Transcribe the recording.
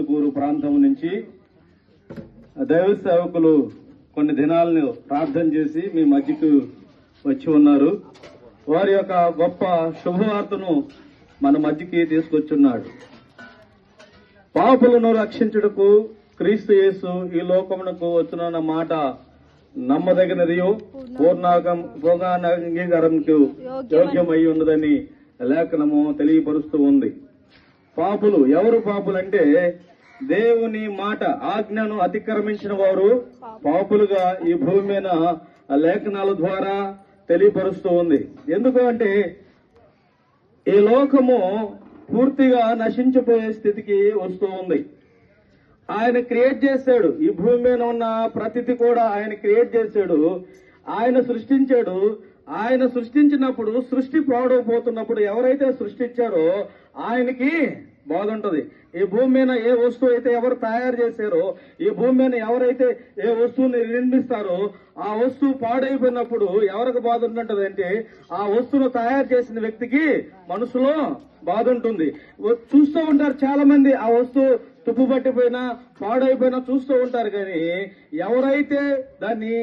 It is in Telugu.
పొద్దుటూరు ప్రాంతం నుంచి దైవ సేవకులు కొన్ని దినాలను ప్రార్థన చేసి మీ మధ్యకు వచ్చి ఉన్నారు. వారి యొక్క గొప్ప శుభవార్తను మన మధ్యకి తీసుకొచ్చున్నాడు. పాపులను రక్షించుటకు క్రీస్తు యేసు ఈ లోకమునకు వచ్చునన్న మాట నమ్మదగినదియో పూర్ణాంగీకారంకు యోగ్యమై ఉన్నదని లేఖనము తెలియపరుస్తూ ఉంది. పాపులు ఎవరు? పాపులంటే దేవుని మాట ఆజ్ఞను అతిక్రమించిన వారు పాపులుగా ఈ భూమి మీద లేఖనాల ద్వారా తెలియపరుస్తూ ఉంది. ఎందుకు అంటే ఈ లోకము పూర్తిగా నశించిపోయే స్థితికి వస్తూ ఉంది. ఆయన క్రియేట్ చేశాడు. ఈ భూమి మీద ఉన్న ప్రతిది కూడా ఆయన క్రియేట్ చేశాడు. ఆయన సృష్టించాడు. ఆయన సృష్టించినప్పుడు సృష్టి పాడైపోతున్నప్పుడు ఎవరైతే సృష్టించారో ఆయనకి బాధ ఉంటది. ఈ భూమి మీద ఏ వస్తువు అయితే ఎవరు తయారు చేశారో, ఈ భూమి మీద ఎవరైతే ఏ వస్తువుని నిర్మిస్తారో ఆ వస్తువు పాడైపోయినప్పుడు ఎవరికి బాధ ఉంటుంటది అంటే ఆ వస్తువును తయారు చేసిన వ్యక్తికి మనసులో బాధ ఉంటుంది. చూస్తూ ఉంటారు చాలా మంది, ఆ వస్తువు తుప్పు పట్టిపోయినా పాడైపోయినా చూస్తూ ఉంటారు. కానీ ఎవరైతే దాన్ని